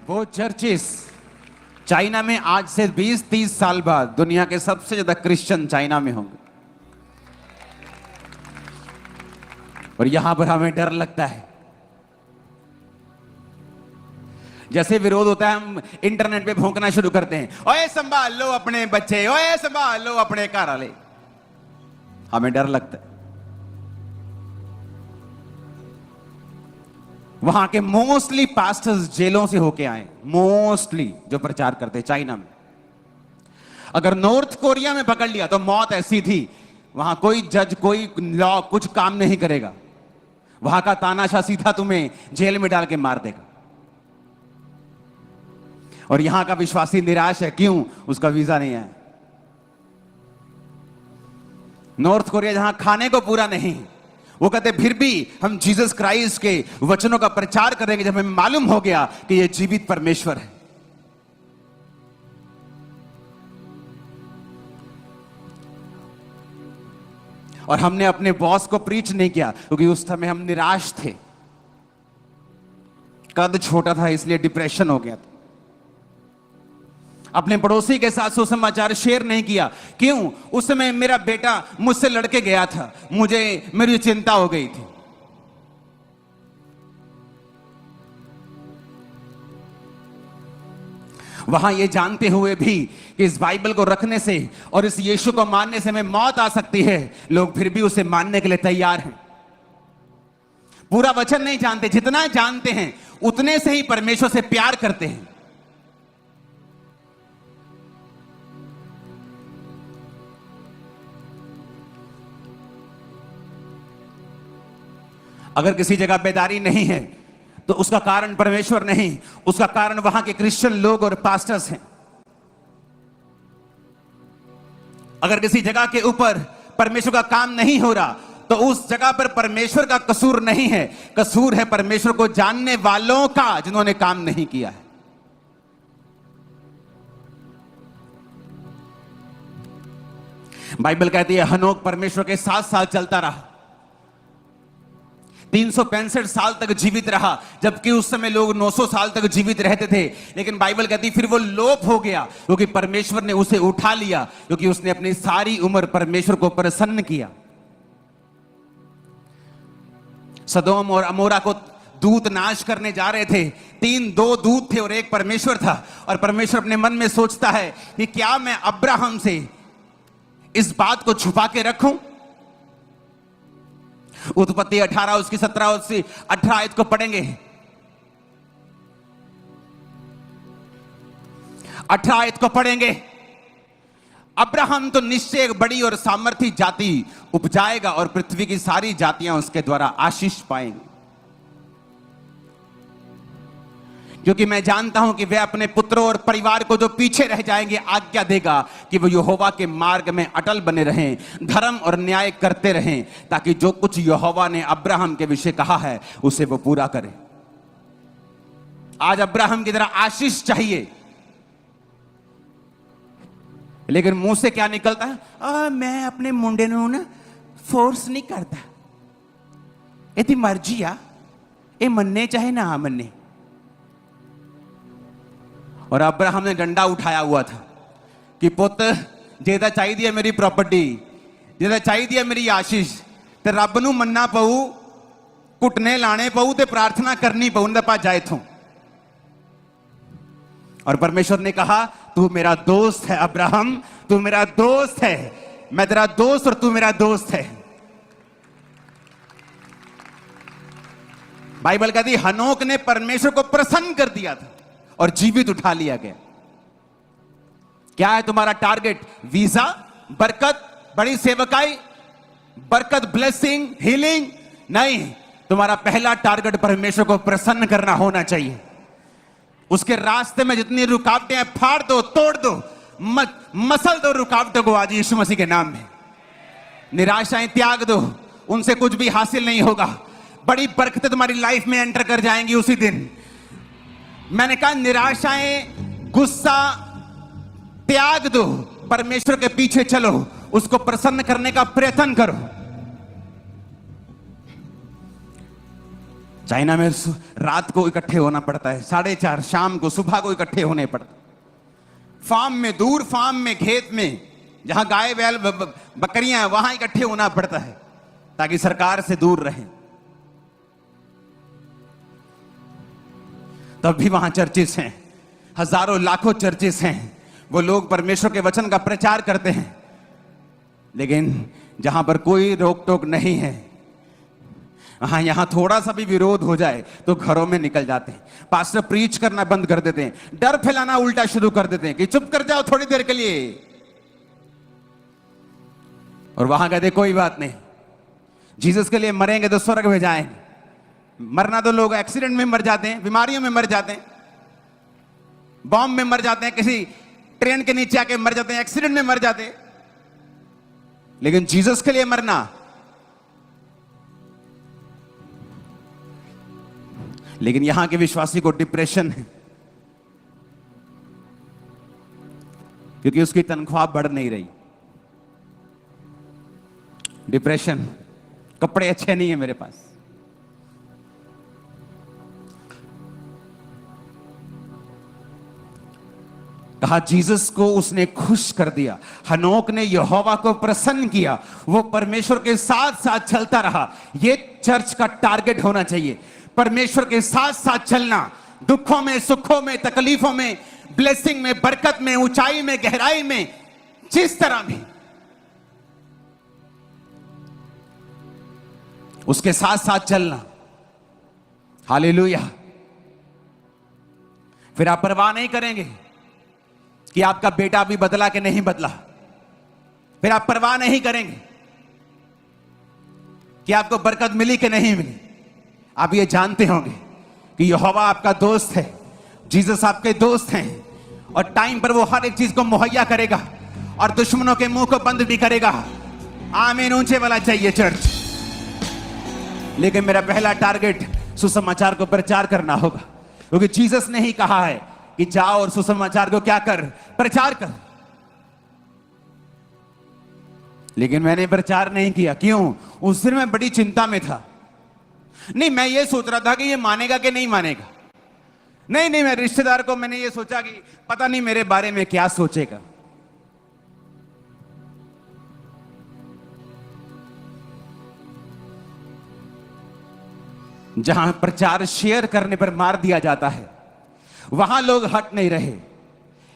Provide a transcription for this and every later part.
वो churches China में आज से 20-30 साल बाद दुनिया के सबसे ज्यादा क्रिश्चियन चाइना में होंगे, और यहां पर हमें डर लगता है। जैसे विरोध होता है हम इंटरनेट पे भौंकना शुरू करते हैं, ओए संभाल लो अपने बच्चे, ओए संभाल लो अपने घर वाले। हमें डर लगता है। वहां के मोस्टली पास्टर्स जेलों से होके आए, मोस्टली जो प्रचार करते चाइना में। अगर नॉर्थ कोरिया में पकड़ लिया तो मौत है सीधी। वहां कोई जज, कोई लॉ कुछ काम नहीं करेगा। वहां का तानाशाह सीधा तुम्हें जेल में डाल के मार देगा। और यहां का विश्वासी निराश है, क्यों? उसका वीजा नहीं है। नॉर्थ कोरिया जहां खाने को पूरा नहीं, वो कहते फिर भी हम जीसस क्राइस्ट के वचनों का प्रचार करेंगे जब हमें मालूम हो गया कि ये जीवित परमेश्वर है। और हमने अपने बॉस को प्रीच नहीं किया क्योंकि उस समय हम निराश थे, कद छोटा था इसलिए डिप्रेशन हो गया था। अपने पड़ोसी के साथ सुसमाचार शेयर नहीं किया, क्यों? उस समय मेरा बेटा मुझसे लड़के गया था, मेरी चिंता हो गई थी। वहां ये जानते हुए भी कि इस बाइबल को रखने से और इस यीशु को मानने से हमें मौत आ सकती है, लोग फिर भी उसे मानने के लिए तैयार हैं। पूरा वचन नहीं जानते, जितना जानते हैं उतने से ही परमेश्वर से प्यार करते हैं। अगर किसी जगह बेदारी नहीं है तो उसका कारण परमेश्वर नहीं, उसका कारण वहां के क्रिश्चियन लोग और पास्टर्स हैं। अगर किसी जगह के ऊपर परमेश्वर का काम नहीं हो रहा तो उस जगह पर परमेश्वर का कसूर नहीं है, कसूर है परमेश्वर को जानने वालों का जिन्होंने काम नहीं किया है। बाइबल कहती है हनोक परमेश्वर के साथ साथ चलता रहा, 365 साल तक जीवित रहा, जबकि उस समय लोग 900 साल तक जीवित रहते थे। लेकिन बाइबल कहती फिर वो लोप हो गया क्योंकि परमेश्वर ने उसे उठा लिया, क्योंकि उसने अपनी सारी उम्र परमेश्वर को प्रसन्न किया। सदोम और अमोरा को दूत नाश करने जा रहे थे, 2 दूत थे और एक परमेश्वर था। और परमेश्वर अपने मन में सोचता है कि क्या मैं अब्राहम से इस बात को छुपा के रखूं? उत्पत्ति 18 उसकी 17 उसकी 18 आयत को पढ़ेंगे। 18 आयत को पढ़ेंगे। अब्राहम तो निश्चय एक बड़ी और सामर्थी जाति उपजाएगा और पृथ्वी की सारी जातियां उसके द्वारा आशीष पाएंगी, क्योंकि मैं जानता हूं कि वह अपने पुत्रों और परिवार को जो पीछे रह जाएंगे आज्ञा देगा कि वो यहोवा के मार्ग में अटल बने रहें, धर्म और न्याय करते रहें, ताकि जो कुछ यहोवा ने अब्राहम के विषय कहा है उसे वो पूरा करे। आज अब्राहम की तरह आशीष चाहिए, लेकिन मुंह से क्या निकलता है? मैं अपने मुंडे ने फोर्स नहीं करता, ये मर्जी आ, ये मन्ने चाहे ना मन्ने। और अब्राहम ने डंडा उठाया हुआ था कि पुत जेदा चाहिए मेरी प्रॉपर्टी, जेदा चाहिए मेरी आशीष, ते रब नूं मन्ना पऊ, घुटने लाने पऊ ते प्रार्थना करनी पऊ, उनके पास जाए थो। और परमेश्वर ने कहा तू मेरा दोस्त है अब्राहम, तू मेरा दोस्त है, मैं तेरा दोस्त और तू मेरा दोस्त है। बाइबल कहती हनोक ने परमेश्वर को प्रसन्न कर दिया था और जीवित उठा लिया गया। क्या है तुम्हारा टारगेट? वीजा, बरकत, बड़ी सेवकाई, बरकत, ब्लेसिंग, हीलिंग? नहीं, तुम्हारा पहला टारगेट परमेश्वर को प्रसन्न करना होना चाहिए। उसके रास्ते में जितनी रुकावटें हैं फाड़ दो, तोड़ दो, मसल दो रुकावटों को आज यीशु मसीह के नाम में। निराशाएं त्याग दो, उनसे कुछ भी हासिल नहीं होगा। बड़ी बरकतें तुम्हारी लाइफ में एंटर कर जाएंगी उसी दिन। मैंने कहा निराशाएं, गुस्सा त्याग दो, परमेश्वर के पीछे चलो, उसको प्रसन्न करने का प्रयत्न करो। चाइना में रात को इकट्ठे होना पड़ता है, 4:30 शाम को, सुबह को इकट्ठे होने पड़ता। फार्म में, दूर फार्म में, खेत में, जहां गाय बैल बकरियां हैं, वहां इकट्ठे होना पड़ता है ताकि सरकार से दूर रहें। तब भी वहां चर्चेस हैं, हजारों लाखों चर्चेस हैं। वो लोग परमेश्वर के वचन का प्रचार करते हैं, लेकिन जहां पर कोई रोक टोक नहीं है, हाँ, यहां थोड़ा सा भी विरोध हो जाए तो घरों में निकल जाते हैं। पास्टर प्रीच करना बंद कर देते हैं, डर फैलाना उल्टा शुरू कर देते हैं कि चुप कर जाओ थोड़ी देर के लिए। और वहां कहते कोई बात नहीं, जीसस के लिए मरेंगे तो स्वर्ग में जाएंगे। मरना तो लोग एक्सीडेंट में मर जाते हैं, बीमारियों में मर जाते हैं, बॉम्ब में मर जाते हैं, किसी ट्रेन के नीचे आके मर जाते हैं, एक्सीडेंट में मर जाते हैं। लेकिन जीसस के लिए मरना, लेकिन यहां के विश्वासी को डिप्रेशन है क्योंकि उसकी तनख्वाह बढ़ नहीं रही। डिप्रेशन, कपड़े अच्छे नहीं है मेरे पास, कहा जीसस को उसने खुश कर दिया। हनोक ने यहोवा को प्रसन्न किया, वो परमेश्वर के साथ साथ चलता रहा। ये चर्च का टारगेट होना चाहिए, परमेश्वर के साथ साथ चलना, दुखों में, सुखों में, तकलीफों में, ब्लेसिंग में, बरकत में, ऊंचाई में, गहराई में, जिस तरह भी उसके साथ साथ चलना। हालेलुया। फिर आप परवाह नहीं करेंगे कि आपका बेटा भी बदला कि नहीं बदला। फिर आप परवाह नहीं करेंगे कि आपको बरकत मिली कि नहीं मिली। आप ये जानते होंगे कि यहोवा आपका दोस्त है, जीसस आपके दोस्त हैं, और टाइम पर वो हर एक चीज को मुहैया करेगा और दुश्मनों के मुंह को बंद भी करेगा। आमीन। ऊंचे वाला चाहिए चर्च। लेकिन मेरा पहला टारगेट सुसमाचार को प्रचार करना होगा, क्योंकि जीसस ने ही कहा है कि जाओ और सुसमाचार को क्या कर, प्रचार कर। लेकिन मैंने प्रचार नहीं किया। क्यों? उस दिन मैं बड़ी चिंता में था। नहीं, मैं ये सोच रहा था कि ये मानेगा कि नहीं मानेगा। नहीं, मैं रिश्तेदार को मैंने ये सोचा कि पता नहीं मेरे बारे में क्या सोचेगा। जहां प्रचार शेयर करने पर मार दिया जाता है, वहां लोग हट नहीं रहे।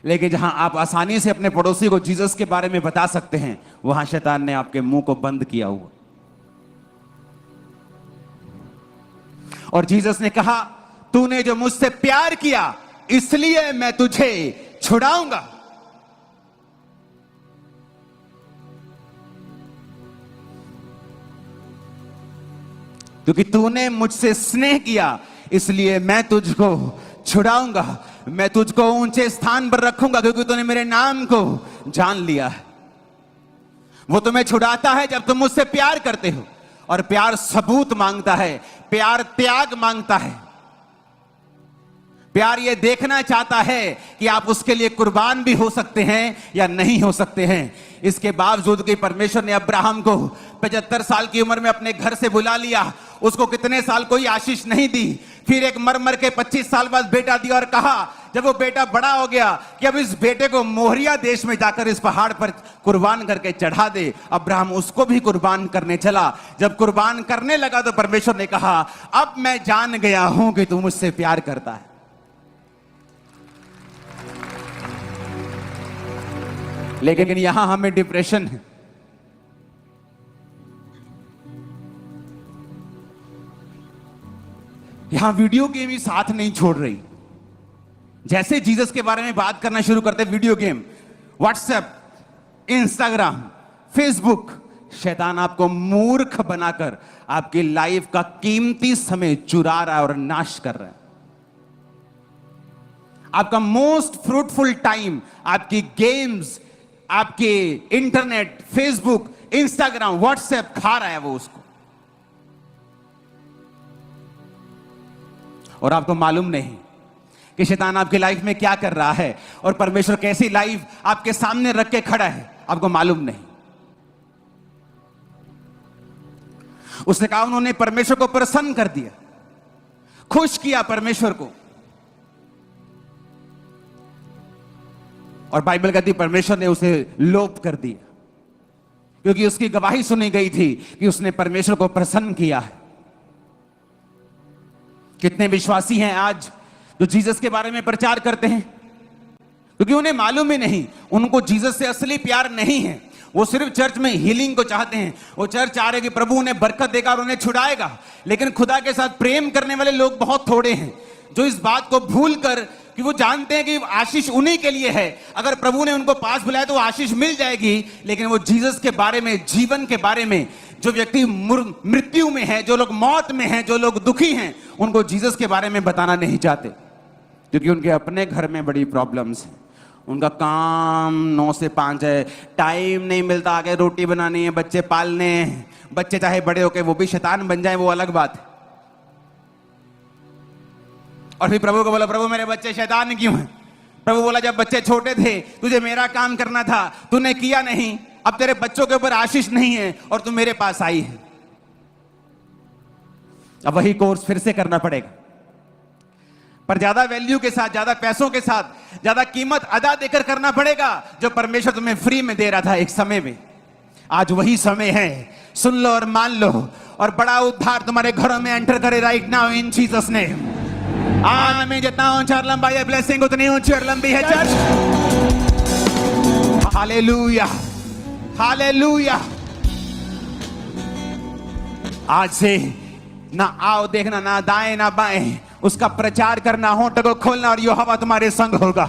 लेकिन जहां आप आसानी से अपने पड़ोसी को जीसस के बारे में बता सकते हैं, वहां शैतान ने आपके मुंह को बंद किया हुआ। और जीसस ने कहा, तूने जो मुझसे प्यार किया इसलिए मैं तुझे छुड़ाऊंगा। क्योंकि तूने मुझसे स्नेह किया इसलिए मैं तुझको छुड़ाऊंगा। मैं तुझको ऊंचे स्थान पर रखूंगा क्योंकि तूने मेरे नाम को जान लिया है। वो तुम्हें छुड़ाता है जब तुम मुझसे प्यार करते हो। और प्यार सबूत मांगता है, प्यार त्याग मांगता है। प्यार ये देखना चाहता है कि आप उसके लिए कुर्बान भी हो सकते हैं या नहीं हो सकते हैं। इसके बावजूद कि परमेश्वर ने अब्राहम को 75 साल की उम्र में अपने घर से बुला लिया, उसको कितने साल कोई आशीष नहीं दी। फिर एक मर के 25 साल बाद बेटा दिया और कहा, जब वो बेटा बड़ा हो गया, कि अब इस बेटे को मोहरिया देश में जाकर इस पहाड़ पर कुर्बान करके चढ़ा दे। अब्राहम उसको भी कुर्बान करने चला। जब कुर्बान करने लगा तो परमेश्वर ने कहा, अब मैं जान गया हूं कि तू मुझसे प्यार करता है। लेकिन यहां हमें डिप्रेशन है। यहां वीडियो गेम ही साथ नहीं छोड़ रही। जैसे जीसस के बारे में बात करना शुरू करते, video game, WhatsApp, Instagram, Facebook, शैतान आपको मूर्ख बनाकर आपकी लाइफ का कीमती समय चुरा रहा है और नाश कर रहा है। आपका मोस्ट फ्रूटफुल टाइम आपकी गेम्स, आपके इंटरनेट, फेसबुक, इंस्टाग्राम, व्हाट्सएप खा रहा है वो उसको। और आपको मालूम नहीं कि शैतान आपकी लाइफ में क्या कर रहा है और परमेश्वर कैसी लाइफ आपके सामने रख के खड़ा है, आपको मालूम नहीं। उसने कहा उन्होंने परमेश्वर को प्रसन्न कर दिया। खुश किया परमेश्वर को। और बाइबल कहती परमेश्वर ने उसे लोप कर दिया, क्योंकि उसकी गवाही सुनी गई थी कि उसने परमेश्वर को प्रसन्न किया है। कितने विश्वासी हैं आज जो जीसस के बारे में प्रचार करते हैं, क्योंकि उन्हें मालूम ही नहीं, उनको जीसस से असली प्यार नहीं है। वो सिर्फ चर्च में हीलिंग को चाहते हैं, वो चर्च चाह रहे कि प्रभु उन्हें बरकत देगा और उन्हें छुड़ाएगा, लेकिन खुदा के साथ प्रेम करने वाले लोग बहुत थोड़े हैं जो इस बात को भूल कर, कि वो जानते हैं कि आशीष उन्हीं के लिए है, अगर प्रभु ने उनको पास बुलाया तो आशीष मिल जाएगी, लेकिन वो जीसस के बारे में, जीवन के बारे में, जो व्यक्ति मृत्यु में है, जो लोग मौत में हैं, जो लोग दुखी हैं, उनको जीसस के बारे में बताना नहीं चाहते, क्योंकि उनके अपने घर में बड़ी प्रॉब्लम्स हैं। उनका काम 9 से 5 है, टाइम नहीं मिलता, आगे रोटी बनानी है, बच्चे पालने हैं, बच्चे चाहे बड़े होके वो भी शैतान बन जाए वो अलग बात है। और फिर प्रभु को बोला, प्रभु मेरे बच्चे शैतान क्यों हैं? प्रभु बोला, जब बच्चे छोटे थे तुझे मेरा काम करना था, तूने किया नहीं, अब तेरे बच्चों के ऊपर आशीष नहीं है और तू मेरे पास आई है। अब वही कोर्स फिर से करना पड़ेगा, पर ज्यादा वैल्यू के साथ, ज्यादा पैसों के साथ, ज्यादा कीमत अदा देकर करना पड़ेगा, जो परमेश्वर तुम्हें फ्री में दे रहा था एक समय में। आज वही समय है, सुन लो और मान लो, और बड़ा उद्धार तुम्हारे घरों में एंटर करे right now in Jesus name. आमीन। जितना ऊंचा और लंबा ये ब्लेसिंग उतनी ऊंची और लंबी है चर्च। Hallelujah, hallelujah. आज से ना आओ देखना, ना दाएं ना बाएं, उसका प्रचार करना, होंठ को खोलना, और यहोवा तुम्हारे संग होगा।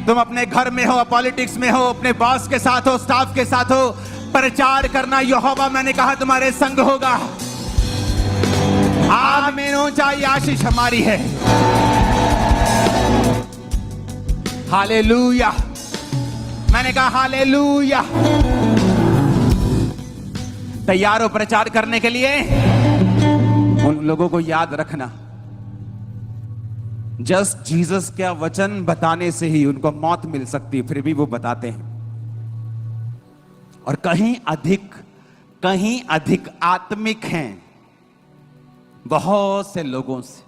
तुम अपने घर में हो, पॉलिटिक्स में हो, अपने बॉस के साथ हो, स्टाफ के साथ हो, प्रचार करना, यहोवा मैंने कहा तुम्हारे संग होगा। आमीन। ऊंचाई आशीष हमारी है। हालेलुया, मैंने कहा हालेलुया। तैयार हो प्रचार करने के लिए? उन लोगों को याद रखना, जस्ट जीसस का वचन बताने से ही उनको मौत मिल सकती है, फिर भी वो बताते हैं। और कहीं अधिक आत्मिक हैं बहुत से लोगों से।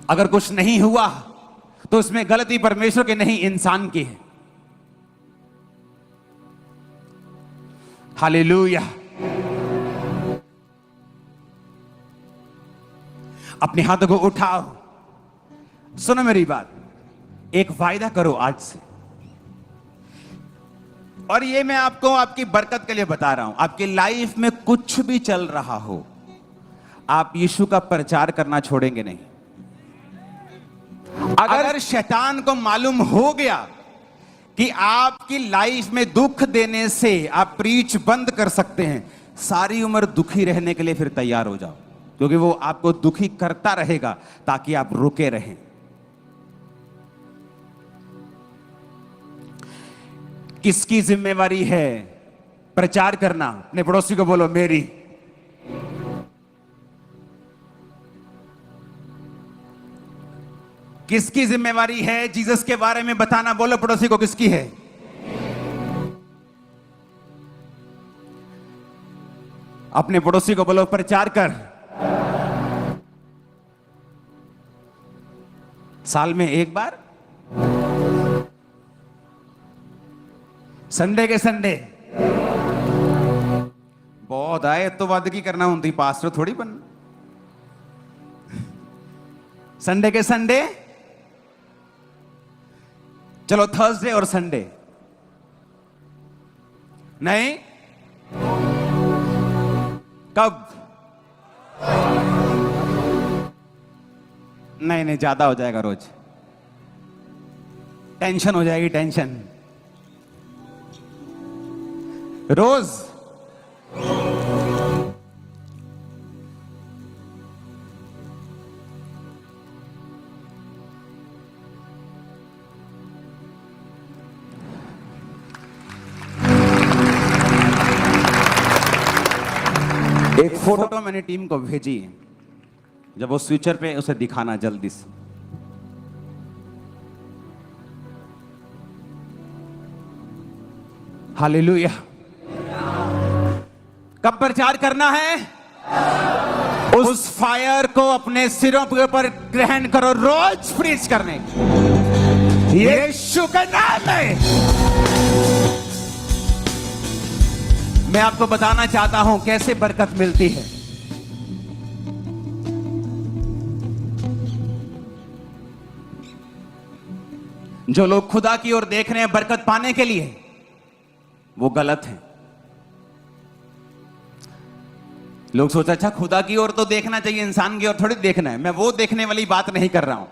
अगर कुछ नहीं हुआ तो उसमें गलती परमेश्वर की नहीं, इंसान की है। हालेलुया। अपने हाथों को उठाओ, सुनो मेरी बात, एक वायदा करो आज से, और ये मैं आपको आपकी बरकत के लिए बता रहा हूं। आपकी लाइफ में कुछ भी चल रहा हो, आप यीशु का प्रचार करना छोड़ेंगे नहीं। अगर शैतान को मालूम हो गया कि आपकी लाइफ में दुख देने से आप प्रीच बंद कर सकते हैं, सारी उम्र दुखी रहने के लिए फिर तैयार हो जाओ, क्योंकि वो आपको दुखी करता रहेगा ताकि आप रुके रहें। किसकी जिम्मेवारी है प्रचार करना? अपने पड़ोसी को बोलो, मेरी। किसकी जिम्मेवारी है जीसस के बारे में बताना? बोलो पड़ोसी को, किसकी है? अपने पड़ोसी को बोलो, प्रचार कर। साल में एक बार, संडे के संडे। बहुत आए तो वादगी करना होती, पास्टर थोड़ी बन। संडे के संडे, चलो थर्सडे और संडे नहीं, कब? नहीं, ज्यादा हो जाएगा, रोज टेंशन हो जाएगी, टेंशन रोज। एक फोटो मैंने टीम को भेजी है, जब वो स्विचर पे उसे दिखाना जल्दी से। हालेलुया। कब प्रचार करना है? उस फायर को अपने सिरों के ऊपर ग्रहण करो, रोज प्रीच करने, यीशु के नाम में। मैं आपको बताना चाहता हूं कैसे बरकत मिलती है। जो लोग खुदा की ओर देख रहे हैं बरकत पाने के लिए, वो गलत है। लोग सोचा अच्छा खुदा की ओर तो देखना चाहिए, इंसान की ओर थोड़ी देखना है। मैं वो देखने वाली बात नहीं कर रहा हूं,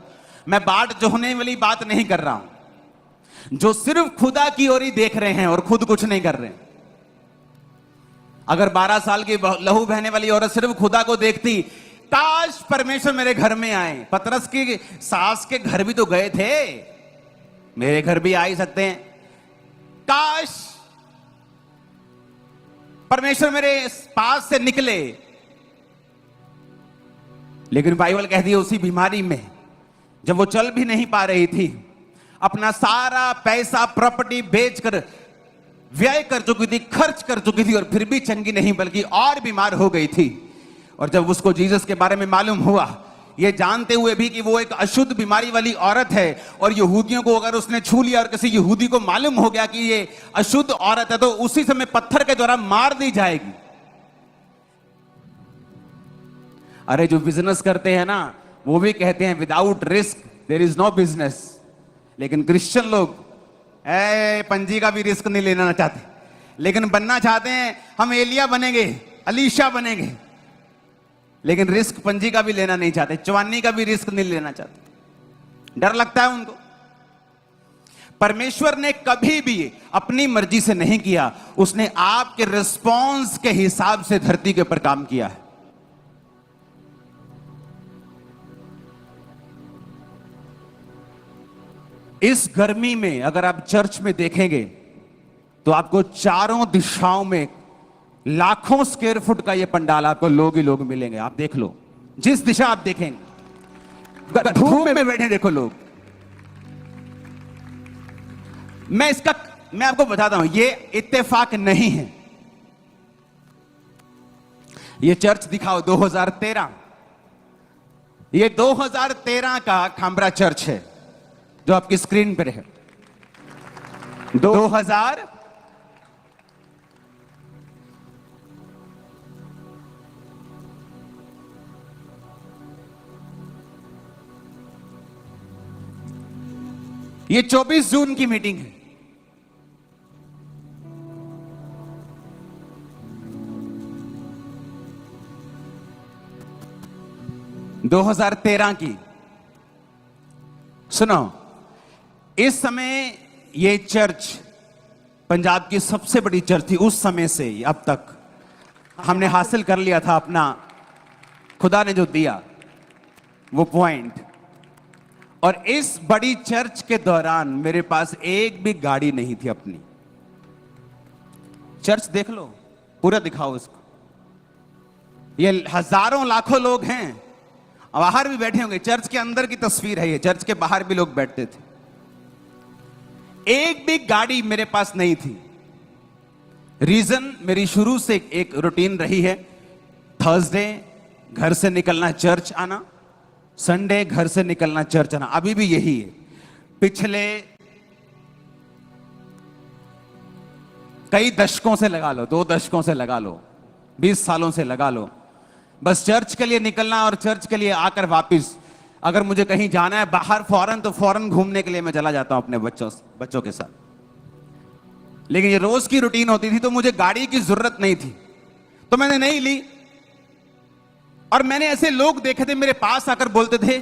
मैं बाट जोहने वाली बात नहीं कर रहा हूं। जो सिर्फ खुदा की ओर ही देख रहे हैं और खुद कुछ नहीं कर रहे हैं। अगर 12 साल की लहू बहने वाली औरत सिर्फ खुदा को देखती, काश परमेश्वर मेरे घर में आए। पतरस की सास के घर भी तो गए थे, मेरे घर भी आ ही सकते हैं। काश परमेश्वर मेरे पास से निकले। लेकिन बाइबल कहती है उसी बीमारी में, जब वो चल भी नहीं पा रही थी, अपना सारा पैसा प्रॉपर्टी बेचकर व्यय कर चुकी थी, खर्च कर चुकी थी, और फिर भी चंगी नहीं बल्कि और बीमार हो गई थी। और जब उसको जीसस के बारे में मालूम हुआ, ये जानते हुए भी कि वो एक अशुद्ध बीमारी वाली औरत है, और यहूदियों को अगर उसने छू लिया और किसी यहूदी को मालूम हो गया कि ये अशुद्ध औरत है, तो उसी समय पत्थर के द्वारा मार दी जाएगी। अरे जो बिजनेस करते हैं ना, वो भी कहते हैं without risk there is no business. लेकिन क्रिश्चियन लोग पंजी का भी रिस्क नहीं लेना चाहते, लेकिन बनना चाहते हैं हम एलिया बनेंगे, अलीशा बनेंगे, लेकिन रिस्क पंजी का भी लेना नहीं चाहते, चवानी का भी रिस्क नहीं लेना चाहते। डर लगता है उनको। परमेश्वर ने कभी भी अपनी मर्जी से नहीं किया, उसने आपके रिस्पॉन्स के हिसाब से धरती के ऊपर काम किया है। इस गर्मी में अगर आप चर्च में देखेंगे तो आपको चारों दिशाओं में लाखों स्क्वायर फुट का ये पंडाल, आपको लोग ही लोग मिलेंगे। आप देख लो, जिस दिशा आप देखेंगे, धूप में बैठे देखो लोग। मैं आपको बताता हूं, ये इत्तेफाक नहीं है। ये चर्च दिखाओ 2013, ये 2013 का खामरा चर्च है जो आपकी स्क्रीन पर है। 2000 ये 24 जून की मीटिंग है। दो 2013 की। सुनो, इस समय ये चर्च पंजाब की सबसे बड़ी चर्च थी उस समय से अब तक। हमने हासिल कर लिया था अपना, खुदा ने जो दिया वो पॉइंट। और इस बड़ी चर्च के दौरान मेरे पास एक भी गाड़ी नहीं थी अपनी। चर्च देख लो, पूरा दिखाओ इसको। ये हजारों लाखों लोग हैं, बाहर भी बैठे होंगे। चर्च के अंदर की तस्वीर है ये, चर्च के बाहर भी लोग बैठते थे। एक भी गाड़ी मेरे पास नहीं थी। रीजन, मेरी शुरू से एक रूटीन रही है, थर्सडे घर से निकलना चर्च आना, संडे घर से निकलना चर्च आना। अभी भी यही है। पिछले कई दशकों से लगा लो, 2 दशकों से लगा लो, 20 सालों से लगा लो, बस चर्च के लिए निकलना और चर्च के लिए आकर वापस। अगर मुझे कहीं जाना है बाहर फौरन, तो फौरन घूमने के लिए मैं चला जाता हूं अपने बच्चों के साथ। लेकिन ये रोज की रूटीन होती थी, तो मुझे गाड़ी की जरूरत नहीं थी, तो मैंने नहीं ली। और मैंने ऐसे लोग देखे थे मेरे पास आकर बोलते थे,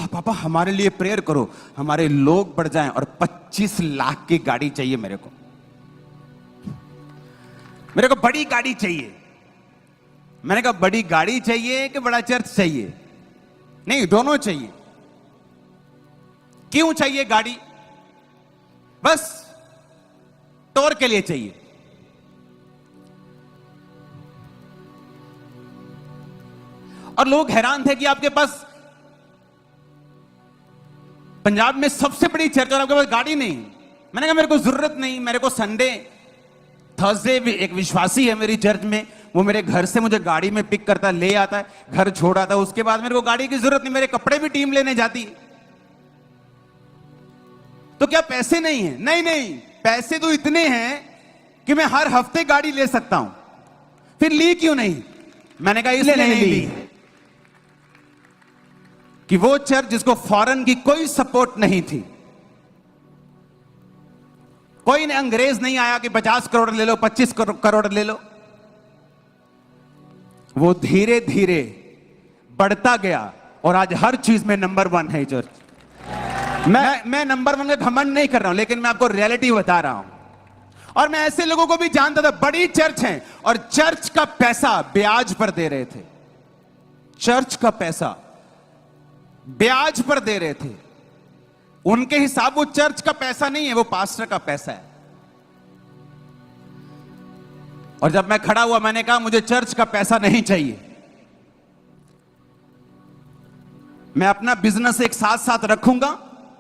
पापा हमारे लिए प्रेयर करो, हमारे लोग बढ़ जाएं, और 25 लाख की गाड़ी चाहिए मेरे को बड़ी गाड़ी चाहिए। मैंने कहा बड़ी गाड़ी चाहिए कि बड़ा चर्च चाहिए? नहीं, दोनों चाहिए। क्यों चाहिए गाड़ी? बस टोर के लिए चाहिए। और लोग हैरान थे कि आपके पास पंजाब में सबसे बड़ी चर्च और आपके पास गाड़ी नहीं। मैंने कहा मेरे को जरूरत नहीं, मेरे को संडे थर्सडे भी एक विश्वासी है मेरी चर्च में, वो मेरे घर से मुझे गाड़ी में पिक करता, ले आता है, घर छोड़ आता है, उसके बाद मेरे को गाड़ी की जरूरत नहीं, मेरे कपड़े भी टीम लेने जाती है। तो क्या पैसे नहीं है? नहीं नहीं, पैसे तो इतने हैं कि मैं हर हफ्ते गाड़ी ले सकता हूं। फिर ली क्यों नहीं? मैंने कहा इसलिए नहीं ली कि वो चर्च जिसको फॉरेन की कोई सपोर्ट नहीं थी, कोई अंग्रेज नहीं आया कि 50 करोड़ ले लो, 25 करोड़ ले लो। वो धीरे धीरे बढ़ता गया और आज हर चीज में नंबर 1 है चर्च। मैं नंबर 1 का घमंड नहीं कर रहा हूं, लेकिन मैं आपको रियलिटी बता रहा हूं। और मैं ऐसे लोगों को भी जानता था, बड़ी चर्च है और चर्च का पैसा ब्याज पर दे रहे थे। चर्च का पैसा ब्याज पर दे रहे थे। उनके हिसाब वो चर्च का पैसा नहीं है, वो पास्टर का पैसा है। और जब मैं खड़ा हुआ, मैंने कहा मुझे चर्च का पैसा नहीं चाहिए, मैं अपना बिजनेस एक साथ साथ रखूंगा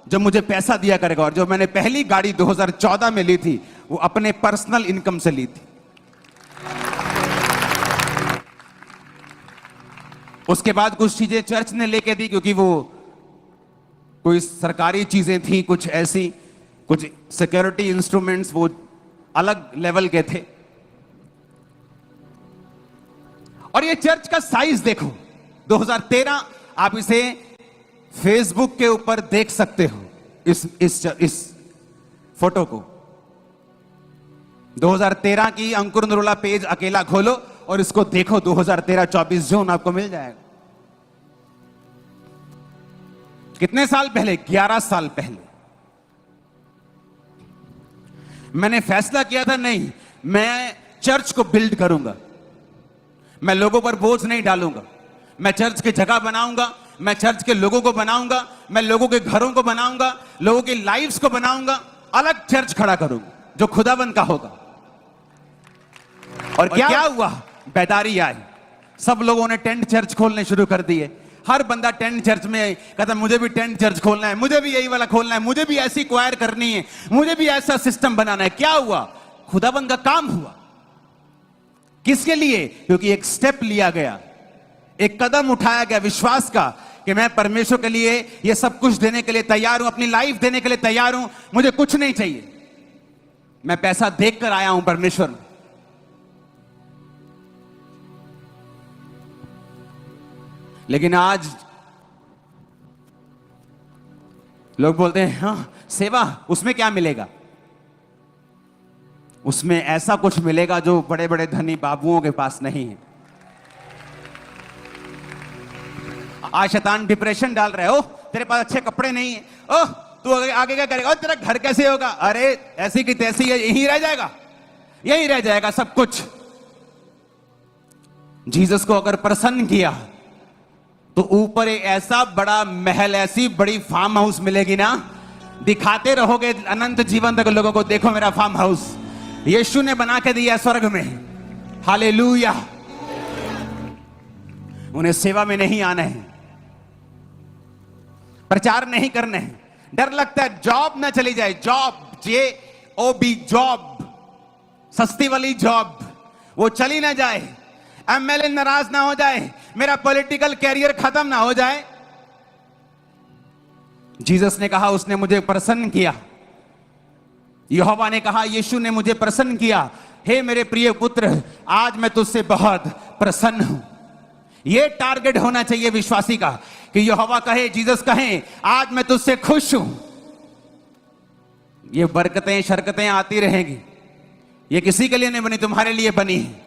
जो मुझे पैसा दिया करेगा। और जो मैंने पहली गाड़ी 2014 में ली थी, वो अपने पर्सनल इनकम से ली थी। उसके बाद कुछ चीजें चर्च ने लेके दी, क्योंकि वो कोई सरकारी चीजें थी, कुछ ऐसी, कुछ सिक्योरिटी इंस्ट्रूमेंट्स वो अलग लेवल के थे। और ये चर्च का साइज देखो, 2013, आप इसे फेसबुक के ऊपर देख सकते हो, इस फोटो को। 2013 की अंकुर नरोला पेज अकेला खोलो और इसको देखो, 2013-24 जून आपको मिल जाएगा। कितने साल पहले? 11 साल पहले मैंने फैसला किया था, नहीं, मैं चर्च को बिल्ड करूंगा, मैं लोगों पर बोझ नहीं डालूंगा, मैं चर्च की जगह बनाऊंगा, मैं चर्च के लोगों को बनाऊंगा, मैं लोगों के घरों को बनाऊंगा, लोगों की लाइफ्स को बनाऊंगा, अलग चर्च खड़ा करूंगा जो खुदाबंद का होगा। और क्या हुआ? बेदारी आई, सब लोगों ने टेंट चर्च खोलने शुरू कर दिए। हर बंदा टेंट चर्च में कहता मुझे भी टेंट चर्च खोलना है, मुझे भी यही वाला खोलना है, मुझे भी ऐसी क्वायर करनी है, मुझे भी ऐसा सिस्टम बनाना है। क्या हुआ? खुदाबंद का काम हुआ। किसके लिए? क्योंकि एक स्टेप लिया गया, एक कदम उठाया गया विश्वास का, कि मैं परमेश्वर के लिए ये सब कुछ देने के लिए तैयार हूं, अपनी लाइफ देने के लिए तैयार हूं, मुझे कुछ नहीं चाहिए, मैं पैसा देखकर आया हूं परमेश्वर में। लेकिन आज लोग बोलते हैं हाँ सेवा, उसमें क्या मिलेगा? उसमें ऐसा कुछ मिलेगा जो बड़े बड़े धनी बाबुओं के पास नहीं है। आज शैतान डिप्रेशन डाल रहा है, ओह तेरे पास अच्छे कपड़े नहीं है, ओह तू आगे क्या करेगा, तेरा घर कैसे होगा, अरे ऐसी की तैसी है, यहीं रह जाएगा, यहीं रह जाएगा सब कुछ। जीसस को अगर प्रसन्न किया तो ऊपर एक ऐसा बड़ा महल, ऐसी बड़ी फार्म हाउस मिलेगी ना, दिखाते रहोगे अनंत जीवन तक लोगों को, देखो मेरा फार्म हाउस यीशु ने बना के दिया स्वर्ग में। हालेलुया। उन्हें सेवा में नहीं आना है, प्रचार नहीं करना है। डर लगता है जॉब ना चली जाए, जॉब JOB जॉब, सस्ती वाली जॉब, वो चली ना जाए, MLA नाराज ना हो जाए, मेरा पॉलिटिकल कैरियर खत्म ना हो जाए। जीसस ने कहा उसने मुझे प्रसन्न किया, यहोवा ने कहा यीशु ने मुझे प्रसन्न किया, हे मेरे प्रिय पुत्र आज मैं तुझसे बहुत प्रसन्न हूं। यह टारगेट होना चाहिए विश्वासी का, कि यहोवा कहे, जीसस कहे आज मैं तुझसे खुश हूं। ये बरकतें शरकतें आती रहेंगी, ये किसी के लिए नहीं बनी, तुम्हारे लिए बनी है।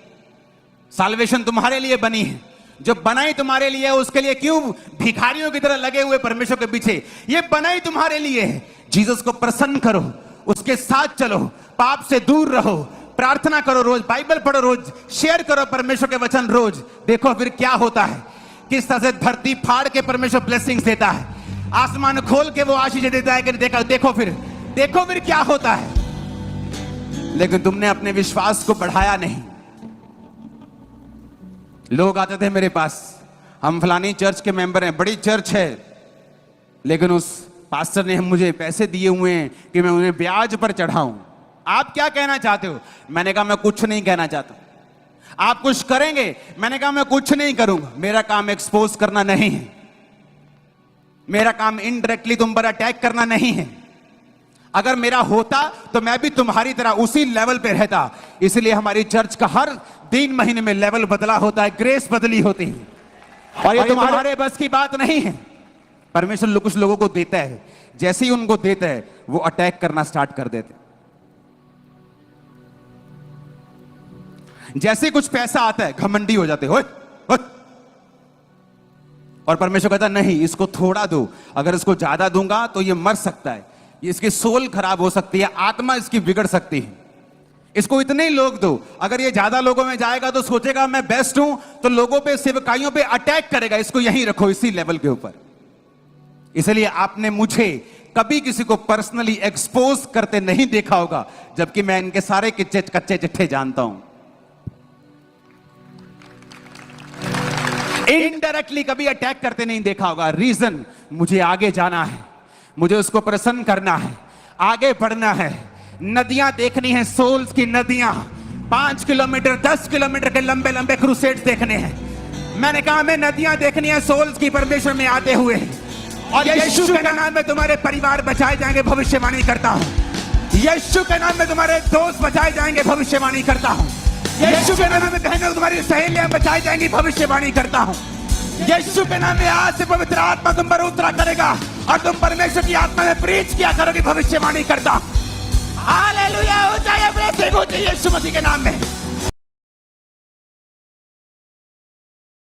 साल्वेशन तुम्हारे लिए बनी है, जो बनाई तुम्हारे लिए, उसके लिए क्यों भिखारियों की तरह लगे हुए परमेश्वर के पीछे? ये बनाई तुम्हारे लिए है। जीसस को प्रसन्न करो, उसके साथ चलो, पाप से दूर रहो, प्रार्थना करो, रोज बाइबल पढ़ो, रोज शेयर करो परमेश्वर के वचन रोज। देखो फिर क्या होता है, किस तरह से धरती फाड़ के परमेश्वर ब्लेसिंग्स देता है, आसमान खोल के वो आशीष देता है कि देखो फिर क्या होता है। लेकिन तुमने अपने विश्वास को बढ़ाया नहीं। लोग आते थे मेरे पास, हम फलानी चर्च के मेंबर हैं, बड़ी चर्च है, लेकिन उस पास्टर ने मुझे पैसे दिए हुए हैं कि मैं उन्हें ब्याज पर चढ़ाऊं। आप क्या कहना चाहते हो? मैंने कहा मैं कुछ नहीं कहना चाहता। आप कुछ करेंगे। मैंने कहा मैं कुछ नहीं करूंगा, मेरा काम एक्सपोज करना नहीं है, मेरा काम इनडायरेक्टली तुम पर अटैक करना नहीं है। अगर मेरा होता तो मैं भी तुम्हारी तरह उसी लेवल पे रहता। इसलिए हमारी चर्च का हर 3 महीने में लेवल बदला होता है, ग्रेस बदली होती है, और ये तुम्हारे बस की बात नहीं है। परमेश्वर कुछ लोगों को देता है, जैसे ही उनको देता है वो अटैक करना स्टार्ट कर देते। जैसे कुछ पैसा आता है घमंडी हो जाते हो, और परमेश्वर कहता नहीं, इसको थोड़ा दो, अगर इसको ज्यादा दूंगा तो ये मर सकता है, इसकी सोल खराब हो सकती है, आत्मा इसकी बिगड़ सकती है, इसको इतने ही लोग दो। अगर ये ज्यादा लोगों में जाएगा तो सोचेगा मैं बेस्ट हूं, तो लोगों पे, सेवकाइयों पे अटैक करेगा, इसको यहीं रखो, इसी लेवल के ऊपर। इसलिए आपने मुझे कभी किसी को पर्सनली एक्सपोज करते नहीं देखा होगा, जबकि मैं इनके सारे कच्चे चिट्ठे जानता हूं। इनडायरेक्टली कभी अटैक करते नहीं देखा होगा। रीजन, मुझे आगे जाना है, मुझे उसको प्रसन्न करना है, आगे बढ़ना है, नदियां देखनी है, सोल्स की नदियां, 5 किलोमीटर 10 किलोमीटर के लंबे लंबे क्रूसेड्स देखने हैं। मैंने कहा हमें नदियां देखनी है सोल्स की, परमेश्वर में आते हुए, और यीशु के नाम में तुम्हारे परिवार बचाए जाएंगे, भविष्यवाणी करता हूं। यीशु के नाम में तुम्हारे दोस्त बचाए जाएंगे, भविष्यवाणी करता हूं। यीशु के नाम में बहनों तुम्हारी सहेलियां बचाई जाएंगी, भविष्यवाणी करता हूं। यीशु के नाम में आज से पवित्र आत्मा तुम पर उतरा करेगा और तुम परमेश्वर की आत्मा में प्रीच किया करोगे, भविष्यवाणी करता हूं। हालेलुया, हो जाए ब्लेसिंग हो जाए यीशु मसीह के नाम में।